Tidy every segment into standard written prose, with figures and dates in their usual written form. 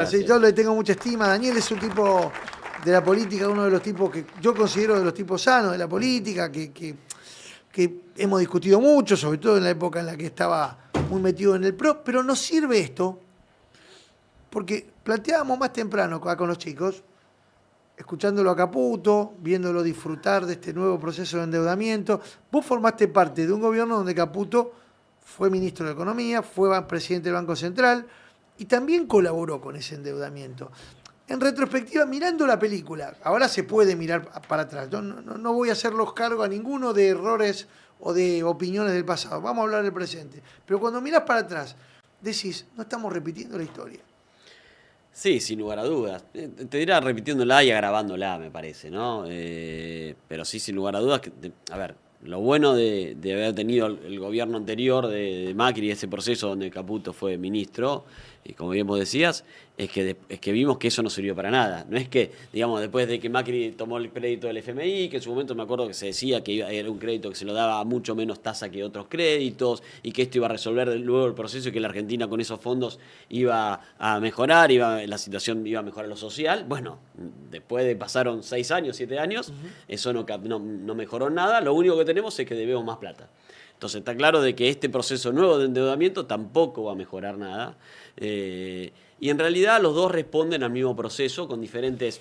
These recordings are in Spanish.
Sí, yo le tengo mucha estima. Daniel es un tipo de la política, uno de los tipos que yo considero de los tipos sanos de la política, que hemos discutido mucho, sobre todo en la época en la que estaba muy metido en el PRO, pero nos sirve esto, porque planteábamos más temprano acá con los chicos, escuchándolo a Caputo, viéndolo disfrutar de este nuevo proceso de endeudamiento. Vos formaste parte de un gobierno donde Caputo fue ministro de Economía, fue presidente del Banco Central y también colaboró con ese endeudamiento. En retrospectiva, mirando la película, ahora se puede mirar para atrás. Yo no voy a hacerlos cargo a ninguno de errores o de opiniones del pasado. Vamos a hablar del presente. Pero cuando mirás para atrás, decís, no estamos repitiendo la historia. Sí, sin lugar a dudas. Te dirá repitiéndola y agravándola, me parece, ¿no? Pero sí, sin lugar a dudas, a ver, lo bueno de haber tenido el gobierno anterior de Macri, ese proceso donde Caputo fue ministro, y como bien vos decías, es que vimos que eso no sirvió para nada. No es que, digamos, después de que Macri tomó el crédito del FMI, que en su momento me acuerdo que se decía que era un crédito que se lo daba a mucho menos tasa que otros créditos, y que esto iba a resolver luego el proceso y que la Argentina con esos fondos iba a mejorar, la situación iba a mejorar lo social. Bueno, después de pasaron 6 años, 7 años, eso no mejoró nada. Lo único que tenemos es que debemos más plata. Entonces está claro de que este proceso nuevo de endeudamiento tampoco va a mejorar nada. Y en realidad los dos responden al mismo proceso con diferentes...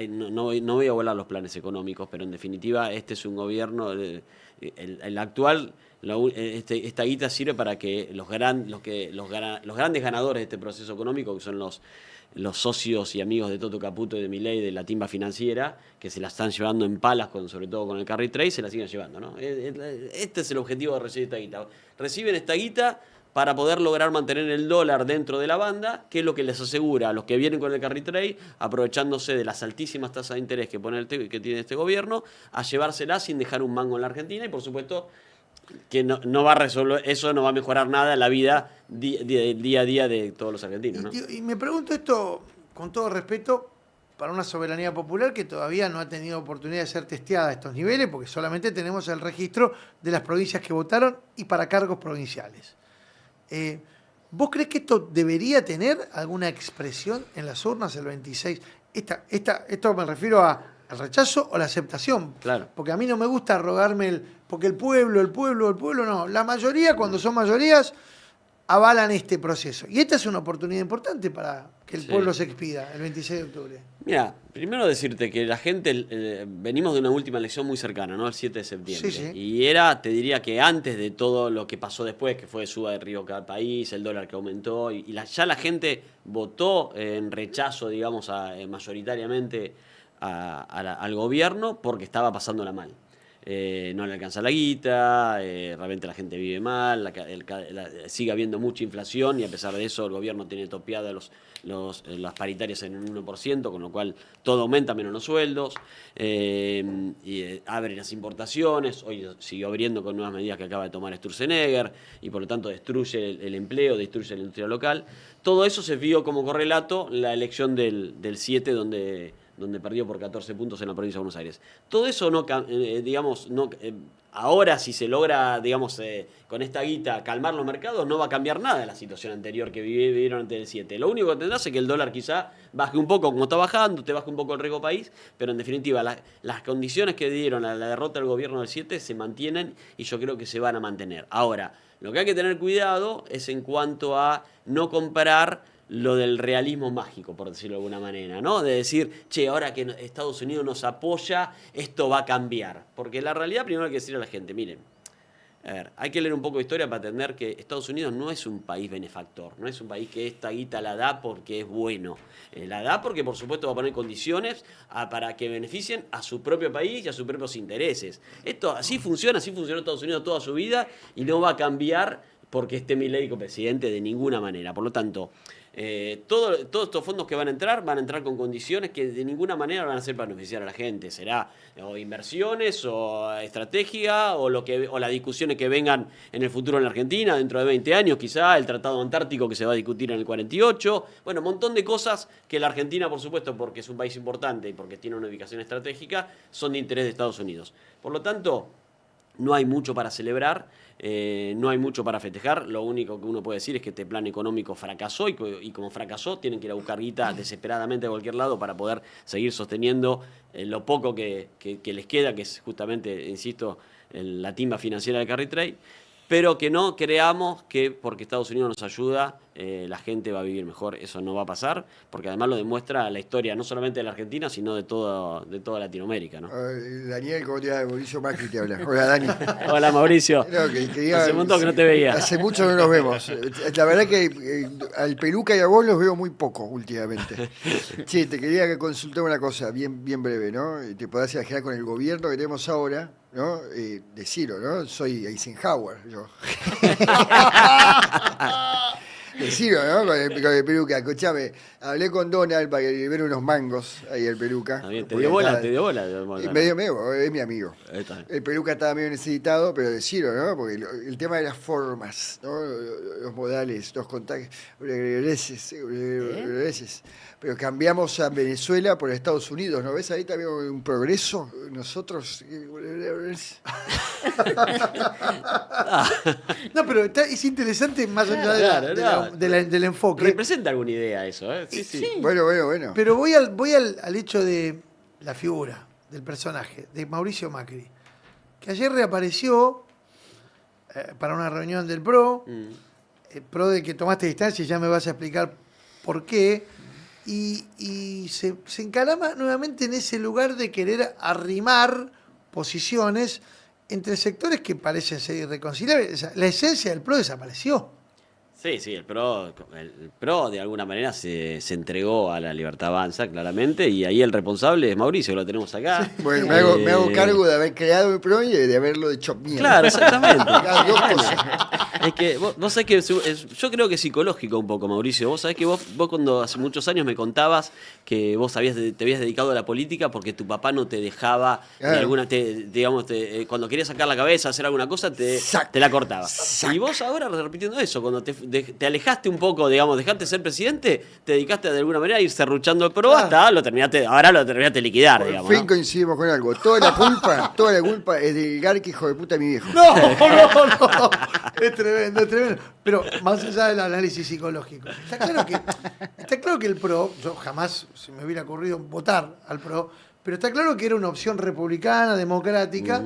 No voy a volar los planes económicos, pero en definitiva este es un gobierno, el actual, esta guita sirve para que los grandes ganadores de este proceso económico, que son los socios y amigos de Toto Caputo y de Milei, de la timba financiera, que se la están llevando en palas, sobre todo con el carry trade, se la siguen llevando, ¿no? Este es el objetivo de recibir esta guita. Reciben esta guita para poder lograr mantener el dólar dentro de la banda, que es lo que les asegura a los que vienen con el carry trade, aprovechándose de las altísimas tasas de interés que tiene este gobierno, a llevársela sin dejar un mango en la Argentina, y por supuesto que no va a resolver, eso no va a mejorar nada la vida día a día de todos los argentinos, ¿no? Y me pregunto esto con todo respeto para una soberanía popular que todavía no ha tenido oportunidad de ser testeada a estos niveles, porque solamente tenemos el registro de las provincias que votaron y para cargos provinciales. ¿Vos crees que esto debería tener alguna expresión en las urnas el 26? Esto me refiero al rechazo o la aceptación. Claro. Porque a mí no me gusta rogarme porque el pueblo, no. La mayoría, cuando son mayorías, avalan este proceso. Y esta es una oportunidad importante para que el pueblo se expida el 26 de octubre. Mira, primero decirte que la gente, venimos de una última elección muy cercana, ¿no? El 7 de septiembre. Sí. Y te diría que antes de todo lo que pasó después, que fue suba de río cada país, el dólar que aumentó, ya la gente votó en rechazo, digamos, mayoritariamente al gobierno porque estaba pasándola mal. No le alcanza la guita, realmente la gente vive mal, sigue habiendo mucha inflación y a pesar de eso el gobierno tiene topeadas las paritarias en un 1%, con lo cual todo aumenta menos los sueldos, abre las importaciones, hoy siguió abriendo con nuevas medidas que acaba de tomar Sturzenegger y por lo tanto destruye el empleo, destruye la industria local. Todo eso se vio como correlato la elección del 7 donde perdió por 14 puntos en la provincia de Buenos Aires. Todo eso ahora si se logra, con esta guita calmar los mercados, no va a cambiar nada de la situación anterior que vivieron antes del 7. Lo único que tendrás es que el dólar quizá baje un poco como está bajando, te baje un poco el riesgo país, pero en definitiva las condiciones que dieron a la derrota del gobierno del 7 se mantienen y yo creo que se van a mantener. Ahora, lo que hay que tener cuidado es en cuanto a no comprar lo del realismo mágico, por decirlo de alguna manera, ¿no? De decir, ahora que Estados Unidos nos apoya, esto va a cambiar. Porque la realidad, primero hay que decirle a la gente, miren, a ver, hay que leer un poco de historia para entender que Estados Unidos no es un país benefactor, no es un país que esta guita la da porque es bueno. La da porque, por supuesto, va a poner condiciones para que beneficien a su propio país y a sus propios intereses. Esto así funcionó Estados Unidos toda su vida y no va a cambiar porque esté Milei como presidente de ninguna manera. Por lo tanto, todos estos fondos que van a entrar con condiciones que de ninguna manera van a ser para beneficiar a la gente. Será o inversiones o estrategia o las discusiones que vengan en el futuro en la Argentina, dentro de 20 años quizá, el Tratado Antártico que se va a discutir en el 48. Bueno, un montón de cosas que la Argentina, por supuesto, porque es un país importante y porque tiene una ubicación estratégica, son de interés de Estados Unidos. Por lo tanto, no hay mucho para celebrar, no hay mucho para festejar. Lo único que uno puede decir es que este plan económico fracasó y como fracasó tienen que ir a buscar guita desesperadamente a cualquier lado para poder seguir sosteniendo lo poco que les queda, que es justamente, insisto, la timba financiera del carry trade. Pero que no creamos que porque Estados Unidos nos ayuda, la gente va a vivir mejor. Eso no va a pasar, porque además lo demuestra la historia no solamente de la Argentina, sino de toda Latinoamérica, ¿no? Daniel, ¿cómo te va? Mauricio Macri te habla. Hola, Dani. Hola, Mauricio. No, Hace un montón que no te veía. Hace mucho que no nos vemos. La verdad que al Peluca y a vos los veo muy poco últimamente. Sí, te quería consultar una cosa bien breve, ¿no? Te podrás imaginar con el gobierno que tenemos ahora, ¿no? De Ciro, ¿no? Soy Eisenhower, yo. De Ciro, ¿no? Con el Peluca. Escuchame, hablé con Donald para que le libere unos mangos ahí al Peluca. Te dio bola. Medio, es mi amigo. Está. El Peluca estaba medio necesitado, pero de Ciro, ¿no? Porque el tema de las formas, ¿no? Los modales, los contactos, pero cambiamos a Venezuela por Estados Unidos, ¿no ves? Ahí también un progreso. Nosotros... No, pero es interesante más allá del enfoque. Representa alguna idea eso, ¿eh? Sí. Bueno. Pero voy al hecho de la figura, del personaje, de Mauricio Macri, que ayer reapareció para una reunión del PRO, PRO de que tomaste distancia y ya me vas a explicar por qué, y se encalama nuevamente en ese lugar de querer arrimar posiciones entre sectores que parecen ser irreconciliables. O sea, la esencia del PRO desapareció. Sí, el PRO de alguna manera se entregó a la Libertad Avanza, claramente, y ahí el responsable es Mauricio, que lo tenemos acá. Bueno, me hago cargo de haber creado el PRO y de haberlo hecho mierda. Claro, exactamente. Las dos cosas. Es que vos sabés que yo creo que es psicológico un poco, Mauricio. Vos sabés que vos cuando hace muchos años me contabas que vos te habías dedicado a la política porque tu papá no te dejaba, cuando querías sacar la cabeza, hacer alguna cosa, te la cortaba. Exacto. Y vos ahora repitiendo eso, cuando te alejaste un poco, dejaste de ser presidente, te dedicaste de alguna manera a ir serruchando el PRO hasta ahora lo terminaste de liquidar, Por digamos. fin ¿no? coincidimos con algo. Toda la culpa es del Garque, hijo de puta, mi viejo. No. Es tremendo. Pero más allá del análisis psicológico, está claro que el PRO, yo jamás se me hubiera ocurrido votar al PRO, pero está claro que era una opción republicana, democrática,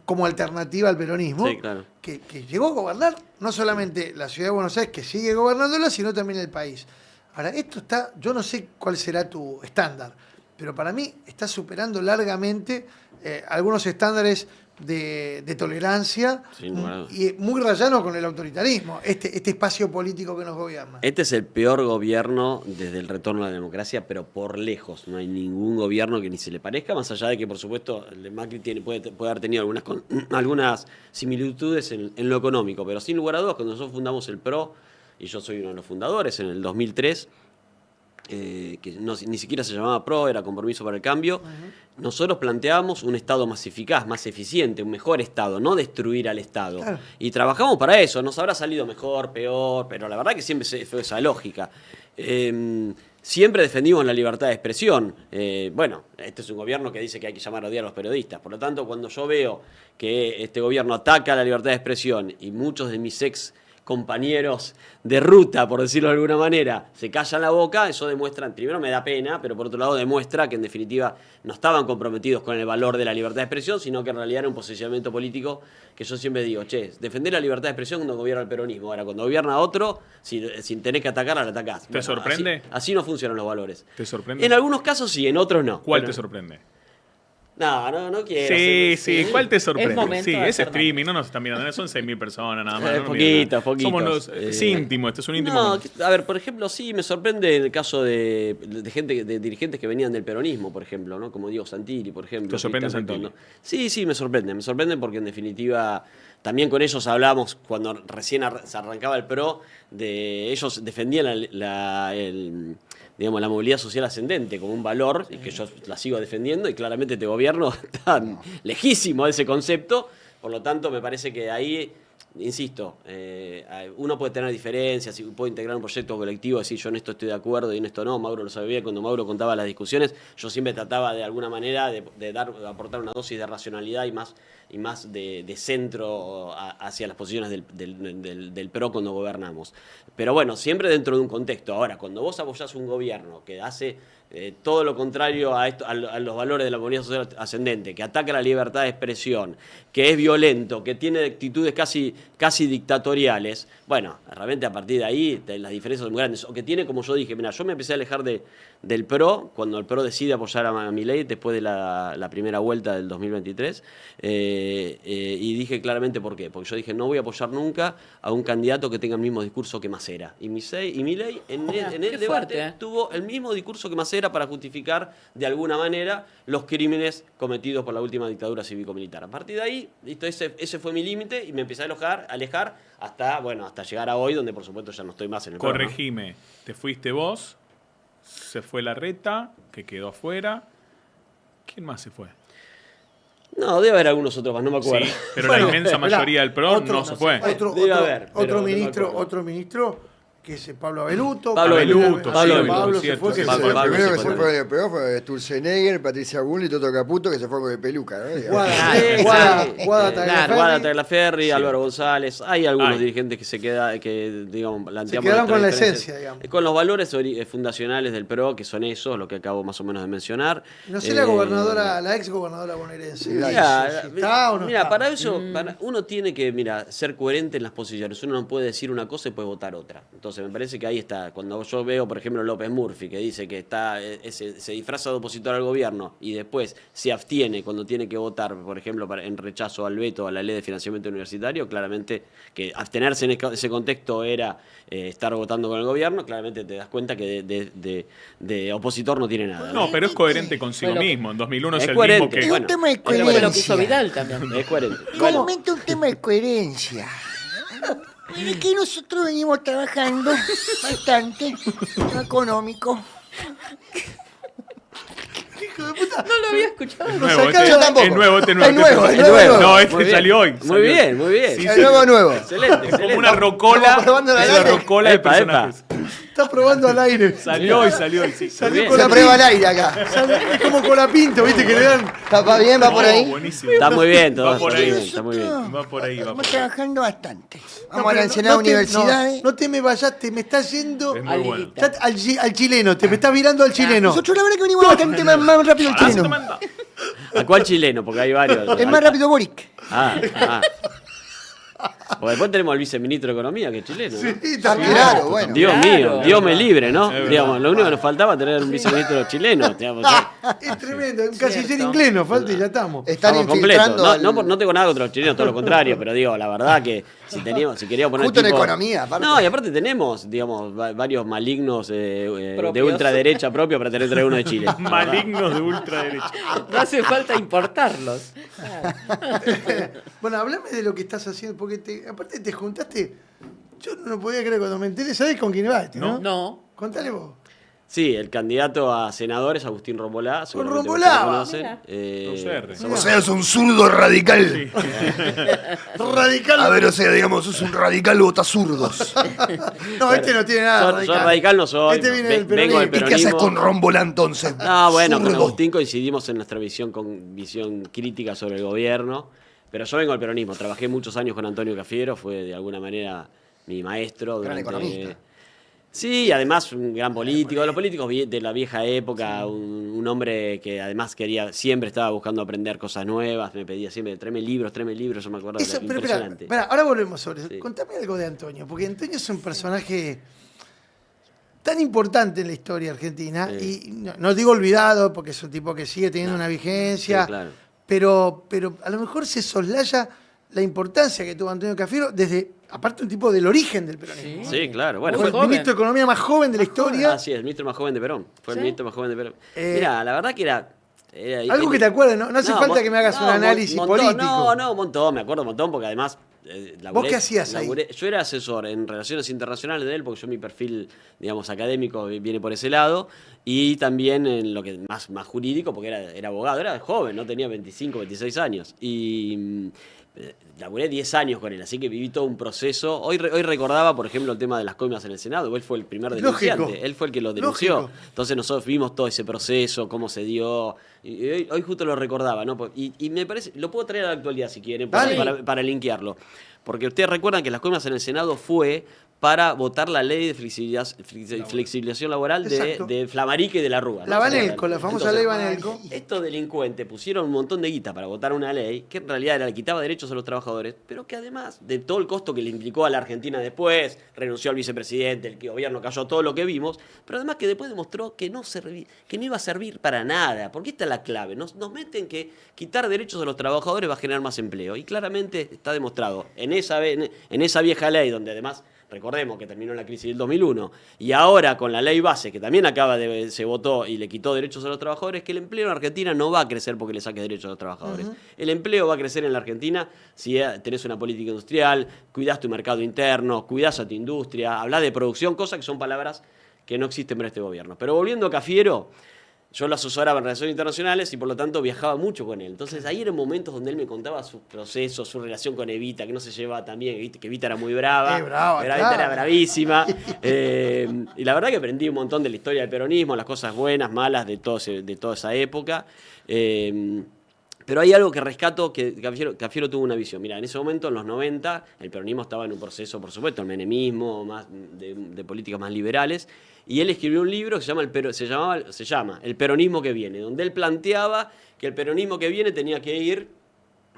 como alternativa al peronismo, Sí, claro. que llegó a gobernar no solamente la ciudad de Buenos Aires, que sigue gobernándola, sino también el país. Ahora, yo no sé cuál será tu estándar, pero para mí está superando largamente algunos estándares de tolerancia y muy rayano con el autoritarismo, este espacio político que nos gobierna. Este es el peor gobierno desde el retorno a la democracia, pero por lejos. No hay ningún gobierno que ni se le parezca, más allá de que, por supuesto, el de Macri puede haber tenido algunas similitudes en lo económico, pero sin lugar a dudas, cuando nosotros fundamos el PRO, y yo soy uno de los fundadores en el 2003, que ni siquiera se llamaba PRO, era Compromiso para el Cambio, nosotros planteábamos un Estado más eficaz, más eficiente, un mejor Estado, no destruir al Estado. Claro. Y trabajamos para eso, nos habrá salido mejor, peor, pero la verdad que siempre fue esa lógica. Siempre defendimos la libertad de expresión. Este es un gobierno que dice que hay que llamar a odiar a los periodistas. Por lo tanto, cuando yo veo que este gobierno ataca la libertad de expresión y muchos de mis ex compañeros de ruta, por decirlo de alguna manera, se callan la boca, eso demuestra, primero me da pena, pero por otro lado demuestra que en definitiva no estaban comprometidos con el valor de la libertad de expresión, sino que en realidad era un posicionamiento político que yo siempre digo, defender la libertad de expresión cuando gobierna el peronismo. Ahora, cuando gobierna otro, si tenés que atacarla, la atacás. ¿Te sorprende? Así no funcionan los valores. ¿Te sorprende? En algunos casos sí, en otros no. ¿Cuál te sorprende? No quiero. Sí, ¿cuál te sorprende? Sí, es hacer streaming, no nos están mirando, son 6.000 personas nada más. Poquito. Es íntimo, este es un íntimo. No, a ver, por ejemplo, sí, me sorprende el caso de gente, de dirigentes que venían del peronismo, por ejemplo, ¿no? Como Diego Santilli, por ejemplo. ¿Te sorprende Santilli? Sí, me sorprende porque en definitiva también con ellos hablamos cuando recién se arrancaba el PRO, ellos defendían la movilidad social ascendente como un valor, y que yo la sigo defendiendo, y claramente este gobierno está lejísimo de ese concepto. Por lo tanto, me parece que ahí, insisto, uno puede tener diferencias y puede integrar un proyecto colectivo, decir yo en esto estoy de acuerdo y en esto no. Mauro lo sabe bien, cuando Mauro contaba las discusiones, yo siempre trataba de alguna manera de aportar una dosis de racionalidad y más más de centro hacia las posiciones del PRO cuando gobernamos. Pero bueno, siempre dentro de un contexto. Ahora, cuando vos apoyás un gobierno que hace todo lo contrario a los valores de la comunidad social ascendente, que ataca la libertad de expresión, que es violento, que tiene actitudes casi dictatoriales, bueno, realmente a partir de ahí las diferencias son muy grandes. O que tiene, como yo dije, mira, yo me empecé a alejar del PRO cuando el PRO decide apoyar a Milei después de la primera vuelta del 2023, y dije claramente por qué. Porque yo dije, no voy a apoyar nunca a un candidato que tenga el mismo discurso que Macera. Y Milei en el debate tuvo el mismo discurso que Macera para justificar de alguna manera los crímenes cometidos por la última dictadura cívico-militar. A partir de ahí, listo, ese fue mi límite y me empecé a alejar hasta llegar a hoy, donde por supuesto ya no estoy más en el PRO, ¿no? Corregime, te fuiste vos, se fue Larreta, que quedó afuera. ¿Quién más se fue? No, debe haber algunos otros más, no me acuerdo. Sí, pero Bueno, la inmensa mayoría del PRO no se fue. Debe haber, pero Otro no me ministro, acuerdo. que es Pablo Abeluto. Pablo Abeluto, Pablo se cierto, fue, que sí, se El fue. Pablo primero se que fue se fue de peor fue Sturzenegger, Patricia Bull y Toto Caputo, que se fue con el peluca, ¿no? Guada Tagliaferri, Sí. Álvaro González. Hay algunos Ay. dirigentes que digamos, planteamos quedaron con la nuestras diferencias. esencia, digamos. Con los valores fundacionales del PRO, que son esos, lo que acabo más o menos de mencionar. No sé la gobernadora, la ex gobernadora bonaerense. Mira, ¿Está o no Mira, está? para eso, uno tiene que, ser coherente en las posiciones. Uno no puede decir una cosa y puede votar otra. Entonces, me parece que ahí está. Cuando yo veo, por ejemplo, López Murphy, que dice que se disfraza de opositor al gobierno y después se abstiene cuando tiene que votar, por ejemplo, en rechazo al veto a la ley de financiamiento universitario, claramente que abstenerse en ese contexto era estar votando con el gobierno, claramente te das cuenta que de opositor no tiene nada. No, pero es coherente consigo Bueno, mismo. En 2001 es es el coherente. mismo que... Es Bueno, un tema de Pero fue lo que hizo coherencia. Vidal también. Es coherente. Igualmente un tema de coherencia. Es que nosotros venimos trabajando bastante en lo económico. Hijo de puta. No lo había escuchado. Es Lo nuevo, sacaron- este- Yo tampoco. es nuevo, este Es nuevo, este- es nuevo. No, este Muy bien. salió hoy. Muy salió. bien, muy bien. Sí, El sí. nuevo. Excelente, Es como una excelente. rocola. Estamos probando la Es una aire. rocola de Epa, epa. personajes. Está probando al aire. Salió y salió y sí. Salió bien. con Se la prueba pinta. al aire acá. Es como con la pinto, ¿viste? Que le dan. ¿Va bien? ¿Va por No, ahí? buenísimo. Está muy bien todo. Va por Está muy ahí. bien, está muy bien. Va por ahí, va por Estamos ahí. trabajando bastante. No, Vamos a la pero Ensenada no te- Universidades. No te me vayas, te me estás yendo Es muy bueno. Aliguita. ya al chileno, te me estás virando al chileno. Nosotros la verdad que venimos bastante más rápido el Ahora se te chileno. manda. ¿A cuál chileno? Porque hay varios. Es más rápido Boric. Ah. O después tenemos al viceministro de Economía, que es chileno. ¿no? Sí, también. Claro, bueno. Dios Claro, mío, es Dios me verdad. libre, ¿no? Es verdad. Digamos, lo único que nos faltaba era tener un viceministro chileno. Digamos, Es tremendo, un canciller Cierto. inglés nos falta y ya estamos. Están estamos completos. infiltrando. No tengo nada contra los chilenos, todo lo contrario, pero digo, la verdad que si queríamos poner Justo en tipo- economía, aparte. No, y aparte tenemos, digamos, varios malignos de Propios. ultraderecha propio para tener uno de Chile. Malignos de ultraderecha. No hace falta importarlos. Bueno, hablame de lo que estás haciendo, porque aparte te juntaste. Yo no lo podía creer cuando me enteré. ¿Sabés con quién va este, no? No. Contale vos. Sí, el candidato a senador es Agustín Rombolá. seguramente Rombolá, ustedes lo conocen. mira. No sé, O sea, es un zurdo radical. Radical. A ver, o sea, digamos, es un radical vota zurdos. No, este no tiene nada. Yo radical no soy. Este viene del vengo del peronismo. ¿Y qué haces peronismo. con Rombolá entonces? No, bueno, con Zurdo. Agustín coincidimos en nuestra visión crítica sobre el gobierno, pero yo vengo del peronismo, trabajé muchos años con Antonio Cafiero, fue de alguna manera mi maestro. Gran economista. Sí, además un gran político, de los políticos de la vieja época, un hombre que además siempre estaba buscando aprender cosas nuevas, me pedía siempre, tráeme libros, yo me acuerdo, Eso, era pero impresionante. espera, ahora volvemos sobre eso. Sí. Contame algo de Antonio, porque Antonio es un personaje tan importante en la historia argentina, Sí. y no digo olvidado, porque es un tipo que sigue teniendo una vigencia, Sí, claro. pero a lo mejor se soslaya la importancia que tuvo Antonio Cafiero desde, aparte un tipo del origen del peronismo. Sí, claro, bueno. Fue el joven. ministro de Economía más joven de la historia. Ah, sí, el ministro más joven de Perón, fue ¿Sí? el ministro más joven de Perón. Eh, Mira, la verdad que era Algo que te acuerdes, no hace falta que me hagas un análisis político. No, un montón, me acuerdo un montón, porque además... ¿Vos qué hacías ahí? Yo era asesor en relaciones internacionales de él, porque yo mi perfil, digamos, académico viene por ese lado, y también en lo que más jurídico, porque era abogado, era joven, no tenía 25, 26 años. laburé 10 años con él, así que viví todo un proceso. Hoy recordaba, por ejemplo, el tema de las coimas en el Senado. Él fue el primer denunciante. Lógico. Él fue el que lo denunció. Lógico. Entonces nosotros vimos todo ese proceso, cómo se dio. Y hoy justo lo recordaba, ¿no? Y me parece, lo puedo traer a la actualidad si quieren, Dale. para linkearlo. Porque ustedes recuerdan que las coimas en el Senado fue para votar la ley de flexibilización laboral Exacto. de Flamarique y de la Rúa, ¿no? La Banelco, la famosa ley Banelco. Estos delincuentes pusieron un montón de guita para votar una ley que en realidad le quitaba derechos a los trabajadores, pero que además de todo el costo que le implicó a la Argentina después, renunció al vicepresidente, el gobierno cayó, todo lo que vimos, pero además que después demostró que no iba a servir para nada, porque esta es la clave. Nos meten que quitar derechos a los trabajadores va a generar más empleo, y claramente está demostrado en esa vieja ley, donde además recordemos que terminó la crisis del 2001, y ahora con la ley base, que también se votó y le quitó derechos a los trabajadores, que el empleo en Argentina no va a crecer porque le saque derechos a los trabajadores. El empleo va a crecer en la Argentina si tenés una política industrial, cuidás tu mercado interno, cuidás a tu industria, hablás de producción, cosas que son palabras que no existen para este gobierno. Pero volviendo a Cafiero, yo lo asesoraba en relaciones internacionales y por lo tanto viajaba mucho con él. Entonces ahí eran momentos donde él me contaba sus procesos, su relación con Evita, que no se llevaba tan bien, que Evita era muy brava, Brava, Evita claro. era bravísima. Y la verdad que aprendí un montón de la historia del peronismo, las cosas buenas, malas de toda esa época. Pero hay algo que rescato, que Cafiero tuvo una visión. Mira, en ese momento, en los 90, el peronismo estaba en un proceso, por supuesto, el menemismo, más de políticas más liberales, y él escribió un libro que se llama El peronismo que viene, donde él planteaba que el peronismo que viene tenía que ir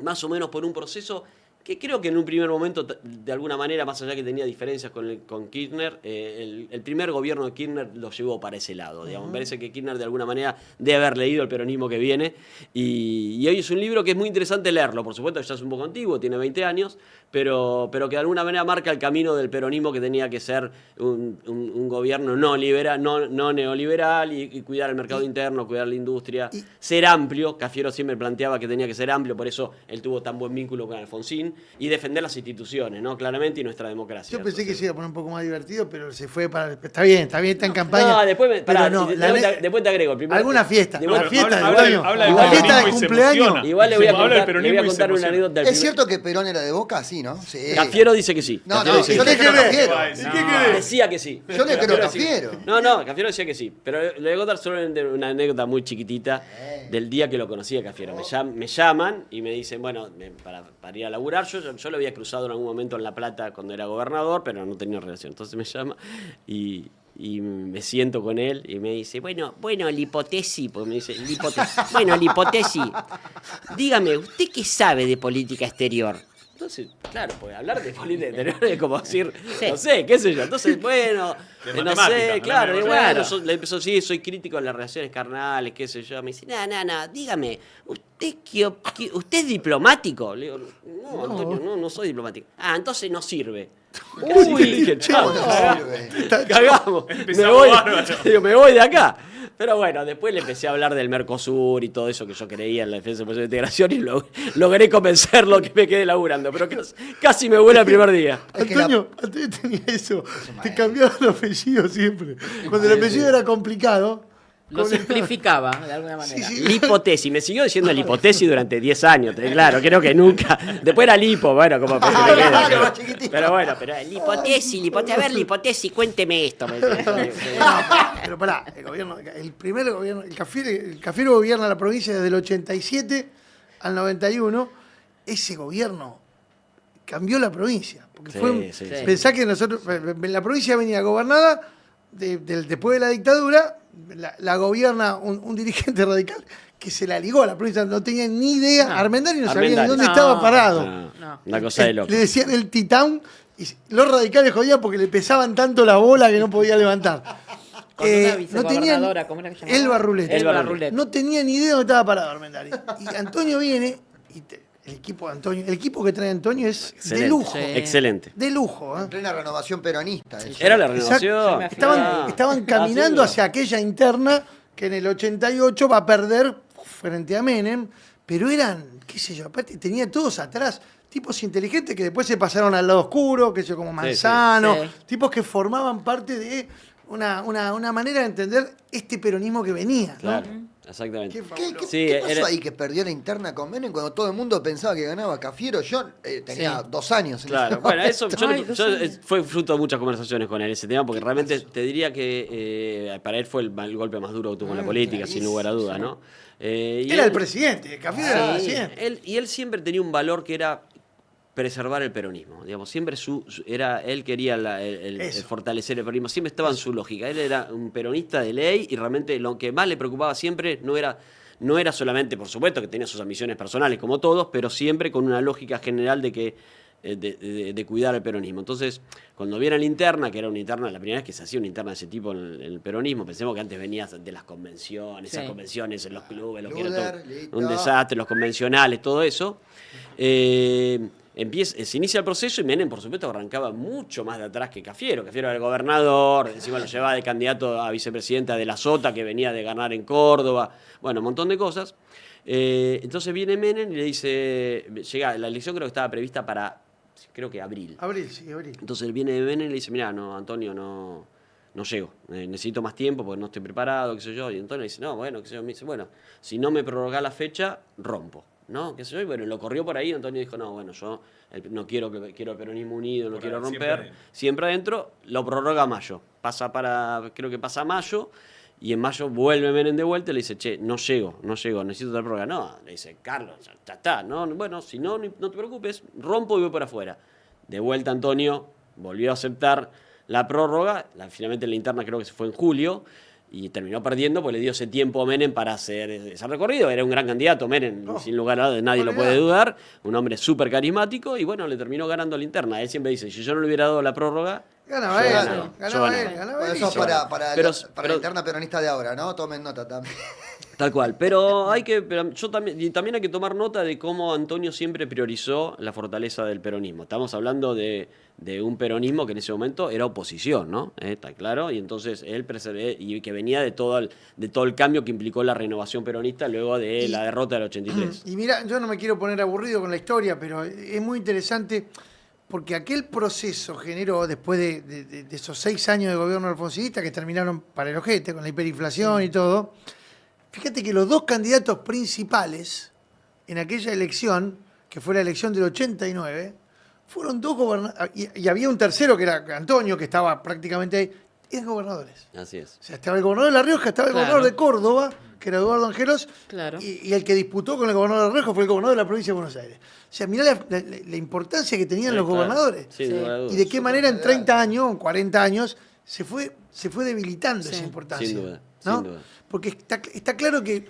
más o menos por un proceso que creo que en un primer momento, de alguna manera, más allá que tenía diferencias con Kirchner, el primer gobierno de Kirchner lo llevó para ese lado. Digamos. Me parece que Kirchner de alguna manera debe haber leído El peronismo que viene, y hoy es un libro que es muy interesante leerlo. Por supuesto ya es un poco antiguo, tiene 20 años, pero que de alguna manera marca el camino del peronismo, que tenía que ser un gobierno no neoliberal y cuidar el mercado interno, cuidar la industria, ser amplio. Cafiero siempre planteaba que tenía que ser amplio, por eso él tuvo tan buen vínculo con Alfonsín, y defender las instituciones, ¿no? Claramente, y nuestra democracia. Yo pensé que se iba a poner un poco más divertido, pero se fue para... Está bien, está en campaña. No, después pero no, después te agrego. alguna fiesta, Después- una fiesta de habla del Antonio. peronismo La fiesta de y se cumpleaños. emociona. Igual le voy a Habla del contar, peronismo y se una emociona. anécdota. ¿Es cierto que Perón era de Boca? Sí, ¿no? Sí. Cafiero dice que sí. No, Cafiero no, dice yo que le sí. creo a Cafiero. No. Decía que sí. Yo le creo a Cafiero Cafiero. No, Cafiero decía que sí. Pero le voy a contar solamente una anécdota muy chiquitita del día que lo conocí a Cafiero. Me llaman y me dicen, bueno, para ir a laburar, yo lo había cruzado en algún momento en La Plata cuando era gobernador, pero no tenía relación. Entonces me llama y me siento con él y me dice, bueno, la hipótesis, porque me dice, la hipótesis, dígame, ¿usted qué sabe de política exterior? Entonces, claro, porque hablar de política exterior es como decir, no sé, qué sé yo. Entonces, bueno, De no matemática, sé, claro, y de bueno, matemática. le empezó, sí, soy crítico de las relaciones carnales, qué sé yo. Me dice, no, dígame, ¿usted es diplomático? Le digo, no, Antonio, no soy diplomático. Ah, entonces no sirve. Casi que dije, chao, ¿Cómo no cagamos. sirve? Cagamos. Empezamos bárbaro. Me voy de acá. Pero bueno, después le empecé a hablar del Mercosur y todo eso que yo creía en la defensa del proceso de integración, y logré convencerlo que me quede laburando. Pero casi me vuela el primer día. Es que Antonio tenía eso. Te cambiaba el apellido siempre. Cuando el apellido era complicado. Lo simplificaba de alguna manera. Sí. La hipótesis, me siguió diciendo la hipótesis durante 10 años, claro, creo que nunca. Después era lipo, bueno, como que me queda, claro, más chiquitito. pero bueno, pero la hipótesis, a ver, la hipótesis, cuénteme esto. me decía. No, pero pará, el primer gobierno, el Cafiero gobierna la provincia desde el 87 al 91. Ese gobierno cambió la provincia. Porque Sí. pensá que nosotros, la provincia venía gobernada después de la dictadura, la gobierna un dirigente radical que se la ligó a la provincia, no tenía ni idea. Armendari no sabía ni Armendari. dónde No. estaba parado. No, una cosa de loco. Le decían el titán, y los radicales jodían porque le pesaban tanto la bola que no podía levantar. Con una no vicegobernadora, tenían, ¿cómo era que se llamaba? Elba Rulet. Elba Rulet. No tenía ni idea dónde estaba parado Armendari. Y Antonio viene, y el equipo que trae Antonio es Excelente. de lujo. Sí. Excelente. De lujo. En plena renovación peronista. eso. Era la Exacto. renovación. Estaban caminando hacia aquella interna que en el 88 va a perder frente a Menem, pero eran, qué sé yo, aparte tenía todos atrás tipos inteligentes que después se pasaron al lado oscuro, que sé yo, como Manzano, Sí. tipos que formaban parte de una manera de entender este peronismo que venía, ¿no? Claro. Exactamente. ¿Qué Sí, pasó ahí que perdió la interna con Menem cuando todo el mundo pensaba que ganaba Cafiero? Yo tenía Sí. 2 años. En Claro, ese bueno, eso momento. Ay, 2 años. fue fruto de muchas conversaciones con él ese tema, porque realmente te diría que para él fue el golpe más duro que tuvo en la política, sin lugar a dudas, ¿no? Y Era él- el presidente, Cafiero era el Sí, presidente. él siempre tenía un valor que era preservar el peronismo, digamos, siempre él quería el Eso. fortalecer el peronismo, siempre estaba en su lógica, él era un peronista de ley y realmente lo que más le preocupaba siempre no era solamente, por supuesto, que tenía sus ambiciones personales como todos, pero siempre con una lógica general de que de cuidar el peronismo. Entonces, cuando viene la interna, que era una interna, la primera vez que se hacía una interna de ese tipo en el peronismo, pensemos que antes venía de las convenciones, Sí. esas convenciones en los clubes, lo que era Luder, todo listo. un desastre, los convencionales, todo eso. Se inicia el proceso y Menem, por supuesto, arrancaba mucho más de atrás que Cafiero. Cafiero era el gobernador, encima lo llevaba de candidato a vicepresidenta de la Sota, que venía de ganar en Córdoba, bueno, un montón de cosas. Entonces viene Menem y le dice, llega, la elección creo que estaba prevista para, creo que abril. Abril, sí, abril. Entonces viene Menem y le dice, mira, no, Antonio, no llego, necesito más tiempo porque no estoy preparado, qué sé yo. Y Antonio le dice, no, bueno, qué sé yo. Me dice, bueno, si no me prorrogás la fecha, rompo, ¿no? Qué sé yo. Y bueno, lo corrió por ahí. Antonio dijo, no, bueno, yo no quiero el peronismo unido, no Por quiero ahí, romper. Siempre adentro, lo prorroga a mayo. Creo que pasa a mayo. Y en mayo vuelve Menem de vuelta y le dice, che, no llego, necesito tal prórroga. No, le dice, Carlos, ya está, no, bueno, si no te preocupes, rompo y voy por afuera. De vuelta Antonio volvió a aceptar la prórroga, finalmente la interna creo que se fue en julio, y terminó perdiendo porque le dio ese tiempo a Menem para hacer ese recorrido. Era un gran candidato, Menem, sin lugar a dudas, nadie lo puede dudar, un hombre súper carismático, y bueno, le terminó ganando la interna. Él siempre dice, si yo no le hubiera dado la prórroga, Ganaba yo él, ganaba, yo ganaba ganaba. él, ganaba Bueno, él. eso es para Pero- la interna peronista de ahora, ¿no? Tomen nota también. Tal cual, pero yo también, y también hay que tomar nota de cómo Antonio siempre priorizó la fortaleza del peronismo. Estamos hablando de un peronismo que en ese momento era oposición, ¿no? Está claro, y entonces él y que venía de todo el cambio que implicó la renovación peronista luego de la derrota del 83. Y mira, yo no me quiero poner aburrido con la historia, pero es muy interesante porque aquel proceso generó, después de esos 6 años de gobierno alfonsinista que terminaron para el ojete, con la hiperinflación y todo, fíjate que los dos candidatos principales en aquella elección, que fue la elección del 89, fueron dos gobernadores, y había un tercero que era Antonio, que estaba prácticamente ahí, eran gobernadores. Así es. O sea, estaba el gobernador de La Rioja, estaba el Claro. gobernador de Córdoba, que era Eduardo Angelos, Claro. y el que disputó con el gobernador de La Rioja fue el gobernador de la provincia de Buenos Aires. O sea, mirá la importancia que tenían Sí, los claro. gobernadores. Sin Sí. lugar a dudas. Y de qué manera en 30 años, en 40 años, se fue debilitando Sí. esa importancia. Sin duda, ¿no? sin duda. Porque está claro que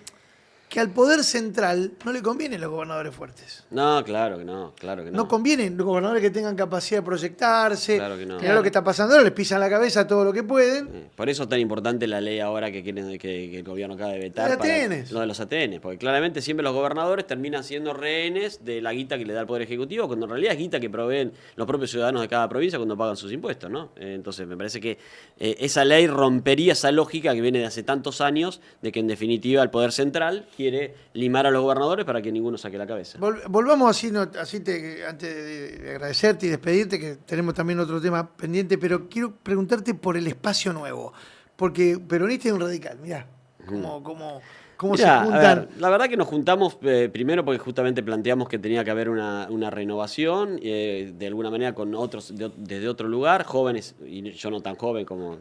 al poder central no le convienen los gobernadores fuertes. No, claro que no, claro que no. No convienen los gobernadores que tengan capacidad de proyectarse. Claro que no. Mirá lo que está pasando ahora, les pisan la cabeza todo lo que pueden. Por eso es tan importante la ley ahora que quieren que el gobierno acaba de vetar. Los ATNs. Lo de los ATNs, porque claramente siempre los gobernadores terminan siendo rehenes de la guita que le da el Poder Ejecutivo, cuando en realidad es guita que proveen los propios ciudadanos de cada provincia cuando pagan sus impuestos, ¿no? Entonces me parece que esa ley rompería esa lógica que viene de hace tantos años, de que en definitiva el Poder Central quiere limar a los gobernadores para que ninguno saque la cabeza. Volvamos así, antes de agradecerte y despedirte, que tenemos también otro tema pendiente, pero quiero preguntarte por el espacio nuevo. Porque peronista y un radical, mirá, cómo se Mirá, a juntan. ver, la verdad que nos juntamos primero porque justamente planteamos que tenía que haber una renovación, de alguna manera con otros desde otro lugar, jóvenes, y yo no tan joven como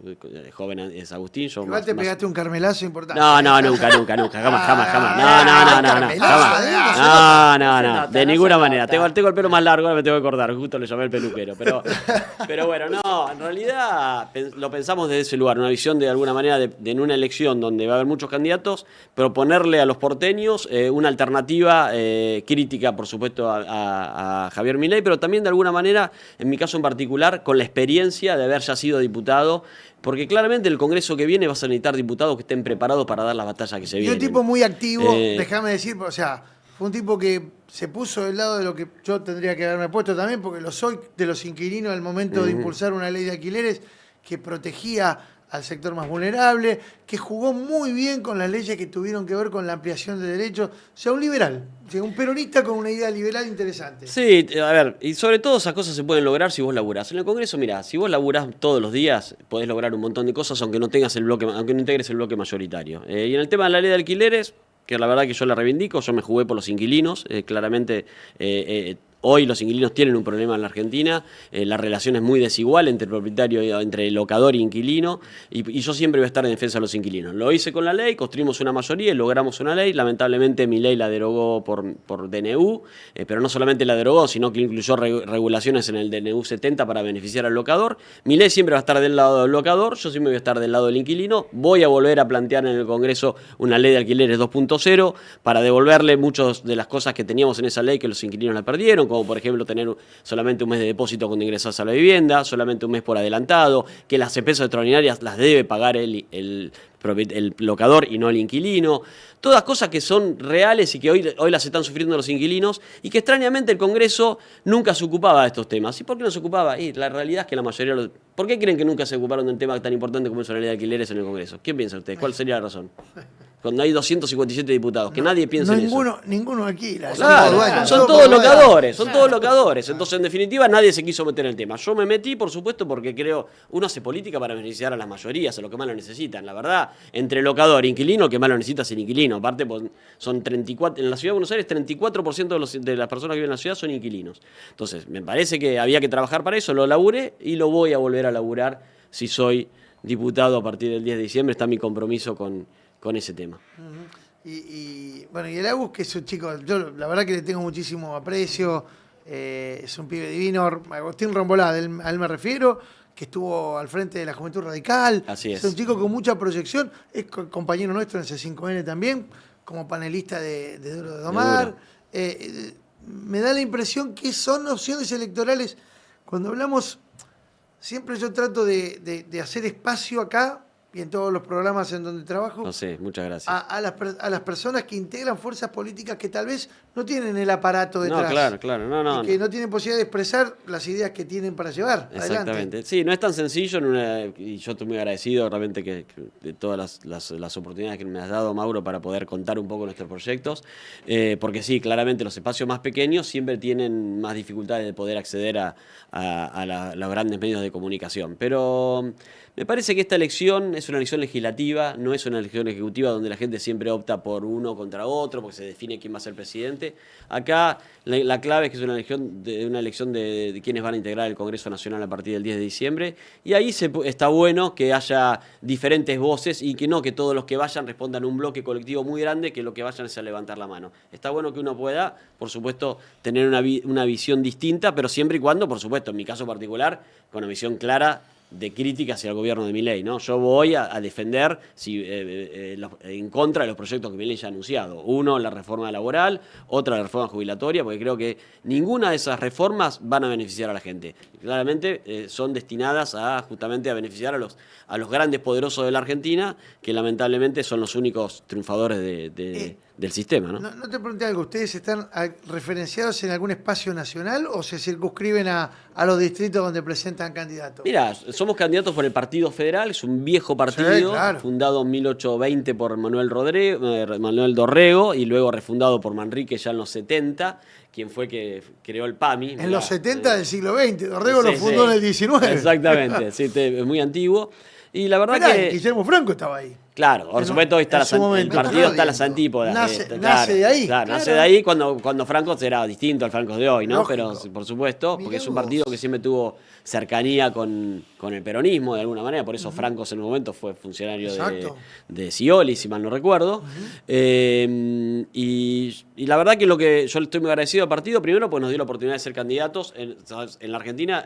joven es Agustín. Yo Igual te pegaste un carmelazo importante. No, nunca, jamás. No, de ninguna manera. Tengo el pelo más largo, ahora me tengo que cortar, justo le llamé el peluquero. Pero bueno, no, en realidad lo pensamos desde ese lugar, una visión de alguna manera de en una elección donde va a haber muchos candidatos, proponerle a los porteños una alternativa crítica, por supuesto, a Javier Milei, pero también de alguna manera, en mi caso en particular, con la experiencia de haber ya sido diputado, porque claramente el Congreso que viene vas a necesitar diputados que estén preparados para dar las batallas que se Y vienen. un tipo muy activo, Eh, déjame decir, o sea, fue un tipo que se puso del lado de lo que yo tendría que haberme puesto también, porque lo soy de los inquilinos al momento de impulsar una ley de alquileres que protegía al sector más vulnerable, que jugó muy bien con las leyes que tuvieron que ver con la ampliación de derechos. O sea, un liberal, o sea, un peronista con una idea liberal interesante. Sí, a ver, y sobre todo esas cosas se pueden lograr si vos laburás. En el Congreso, mirá, si vos laburás todos los días, podés lograr un montón de cosas aunque no tengas el bloque, aunque no integres el bloque mayoritario. Y en el tema de la ley de alquileres, que la verdad que yo la reivindico, yo me jugué por los inquilinos, claramente hoy los inquilinos tienen un problema en la Argentina, la relación es muy desigual entre propietario, entre locador e inquilino, y yo siempre voy a estar en defensa de los inquilinos. Lo hice con la ley, construimos una mayoría y logramos una ley, lamentablemente mi ley la derogó por DNU, pero no solamente la derogó, sino que incluyó regulaciones en el DNU 70 para beneficiar al locador. Mi ley siempre va a estar del lado del locador, yo siempre voy a estar del lado del inquilino, voy a volver a plantear en el Congreso una ley de alquileres 2.0 para devolverle muchas de las cosas que teníamos en esa ley que los inquilinos la perdieron, como por ejemplo tener solamente un mes de depósito cuando ingresás a la vivienda, solamente un mes por adelantado, que las expensas extraordinarias las debe pagar el locador y no el inquilino. Todas cosas que son reales y que hoy las están sufriendo los inquilinos y que extrañamente el Congreso nunca se ocupaba de estos temas. ¿Y por qué no se ocupaba? Y la realidad es que la mayoría... ¿Por qué creen que nunca se ocuparon de un tema tan importante como es la ley de alquileres en el Congreso? ¿Qué piensan ustedes? ¿Cuál sería la razón? Cuando hay 257 diputados, que nadie piensa en eso. Ninguno alquila. Claro, son todos locadores, son todos locadores. Entonces, en definitiva, nadie se quiso meter en el tema. Yo me metí, por supuesto, porque creo, uno hace política para beneficiar a las mayorías, a los que más lo necesitan. La verdad, entre locador e inquilino, el que más lo necesita es el inquilino. Aparte, pues, son 34, en la ciudad de Buenos Aires, 34% de las personas que viven en la ciudad son inquilinos. Entonces, me parece que había que trabajar para eso, lo laburé y lo voy a volver a laburar si soy diputado a partir del 10 de diciembre. Está mi compromiso con ese tema. Bueno, y el Agus, que es un chico, yo la verdad que le tengo muchísimo aprecio, es un pibe divino, Agustín Rombolá, a él me refiero, que estuvo al frente de la Juventud Radical. Así es. Es un chico con mucha proyección, es compañero nuestro en C5N también, como panelista de Duro de Domar. Me da la impresión que son opciones electorales. Cuando hablamos, siempre yo trato de hacer espacio acá, y en todos los programas en donde trabajo, No sé, muchas gracias. a las personas que integran fuerzas políticas que tal vez no tienen el aparato detrás. No, claro, no. Y que no tienen posibilidad de expresar las ideas que tienen para llevar Exactamente. adelante. Sí, no es tan sencillo y yo estoy muy agradecido realmente que de todas las oportunidades que me has dado, Mauro, para poder contar un poco nuestros proyectos, porque sí, claramente los espacios más pequeños siempre tienen más dificultades de poder acceder a los grandes medios de comunicación. Pero me parece que esta elección es una elección legislativa, no es una elección ejecutiva donde la gente siempre opta por uno contra otro, porque se define quién va a ser presidente. Acá la clave es que es una elección de quienes van a integrar el Congreso Nacional a partir del 10 de diciembre, y ahí está bueno que haya diferentes voces y que no que todos los que vayan respondan a un bloque colectivo muy grande, que lo que vayan es a levantar la mano. Está bueno que uno pueda, por supuesto, tener una visión distinta, pero siempre y cuando, por supuesto, en mi caso particular, con una visión clara de crítica hacia el gobierno de Milei, ¿no? Yo voy a defender en contra de los proyectos que Milei ya ha anunciado. Uno, la reforma laboral, otra, la reforma jubilatoria, porque creo que ninguna de esas reformas van a beneficiar a la gente. Claramente son destinadas justamente a beneficiar a los grandes poderosos de la Argentina, que lamentablemente son los únicos triunfadores del sistema, ¿no? No te pregunté algo, ¿ustedes están referenciados en algún espacio nacional o se circunscriben a los distritos donde presentan candidatos? Mira, somos candidatos por el Partido Federal, es un viejo partido, Sí, claro. fundado en 1820 por Manuel Dorrego y luego refundado por Manrique ya en los 70, quien fue que creó el PAMI. En los 70 del siglo XX, Dorrego lo Sí, fundó sí. en el 19. Exactamente, sí, es muy antiguo. Y la verdad Mirá, que... Guillermo Franco estaba ahí. Claro, por supuesto hoy está en su el momento. partido está a las antípodas. Nace de ahí. Claro, nace Claro. de ahí cuando Franco será distinto al Franco de hoy, ¿no? Lógico. Pero por supuesto, porque Mirá es un vos. partido que siempre tuvo cercanía con el peronismo de alguna manera, por eso Franco en un momento fue funcionario Exacto. de Scioli, si mal no recuerdo. Y la verdad que lo que yo le estoy muy agradecido al partido, primero pues nos dio la oportunidad de ser candidatos. En la Argentina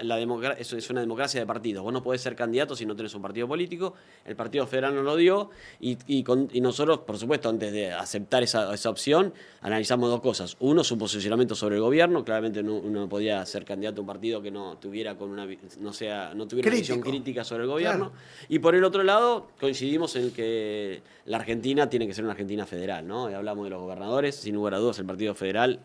es una democracia de partidos. Vos no podés ser candidato si no tenés un partido político. El Partido Federal nos lo dio y nosotros, por supuesto, antes de aceptar esa opción, analizamos dos cosas. Uno, su posicionamiento sobre el gobierno. Claramente uno no podía ser candidato a un partido que no tuviera una visión crítica sobre el gobierno. Claro. Y por el otro lado, coincidimos en que la Argentina tiene que ser una Argentina federal, ¿no? Hablamos de los gobernadores, sin lugar a dudas el Partido Federal,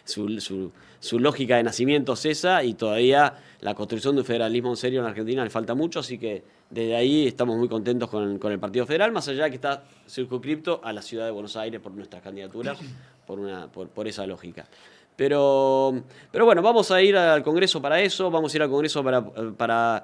su lógica de nacimiento es esa y todavía la construcción de un federalismo en serio en Argentina le falta mucho, así que desde ahí estamos muy contentos con el Partido Federal, más allá de que está circunscripto a la ciudad de Buenos Aires por nuestras candidaturas, por esa lógica. Pero bueno, vamos a ir al Congreso para eso, vamos a ir al Congreso para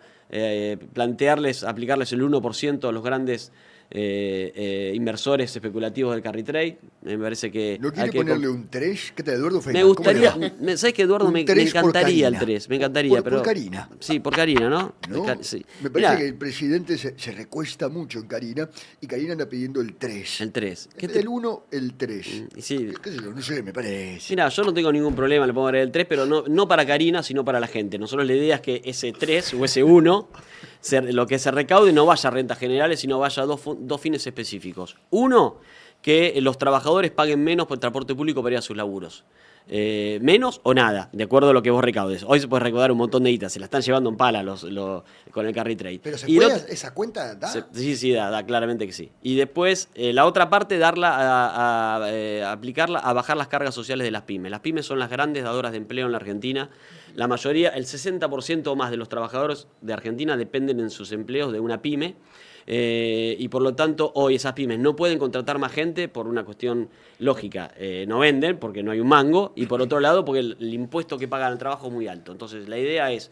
plantearles, aplicarles el 1% a los grandes inversores especulativos del carry trade. Me parece que... ¿No quiere ponerle un 3? ¿Qué tal, Eduardo Feynman? Me gustaría, ¿Cómo le va? ¿sabes qué, Eduardo? Un Me 3 por encantaría el Karina. 3, me encantaría, Por Karina. Sí, por Karina, ¿no? ¿No? Sí. Me parece Mirá, que el presidente se recuesta mucho en Karina y Karina anda pidiendo el 3. el 3. El 1, el 3. Y sí. ¿Qué sé yo? No sé, me parece. Mira, yo no tengo ningún problema, le pongo agregar el 3, pero no para Karina, sino para la gente. Nosotros la idea es que ese 3 o ese 1, lo que se recaude no vaya a rentas generales, sino vaya a dos fines específicos. Uno, que los trabajadores paguen menos por el transporte público para ir a sus laburos. Menos o nada, de acuerdo a lo que vos recaudes. Hoy se puede recaudar un montón de guita, se la están llevando en pala con el carry trade. Pero ¿se Y puede esa cuenta? ¿Da? Sí, da, claramente que sí. Y después, la otra parte, darla aplicarla a bajar las cargas sociales de las pymes. Las pymes son las grandes dadoras de empleo en la Argentina. La mayoría, el 60% o más de los trabajadores de Argentina dependen en sus empleos de una pyme. Y por lo tanto, hoy esas pymes no pueden contratar más gente por una cuestión lógica. No venden porque no hay un mango. Y por otro lado, porque el impuesto que pagan al trabajo es muy alto. Entonces, la idea es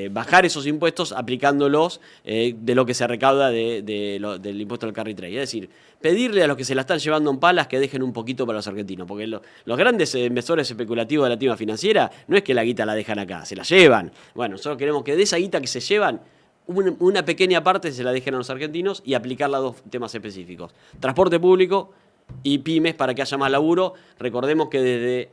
bajar esos impuestos aplicándolos de lo que se recauda del impuesto al carry trade. Es decir, pedirle a los que se la están llevando en palas que dejen un poquito para los argentinos. Porque los grandes inversores especulativos de la activa financiera no es que la guita la dejan acá, se la llevan. Bueno, nosotros queremos que de esa guita que se llevan, una pequeña parte se la dejen a los argentinos y aplicarla a dos temas específicos. Transporte público y pymes para que haya más laburo. Recordemos que desde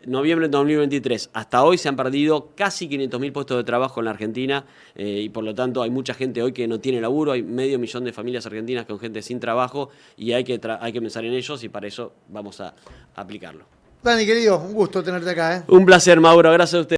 noviembre de 2023 hasta hoy se han perdido casi 500.000 puestos de trabajo en la Argentina y por lo tanto hay mucha gente hoy que no tiene laburo, hay 500.000 de familias argentinas con gente sin trabajo y hay que pensar en ellos y para eso vamos a aplicarlo. Dani, querido, un gusto tenerte acá. Un placer, Mauro, gracias a usted.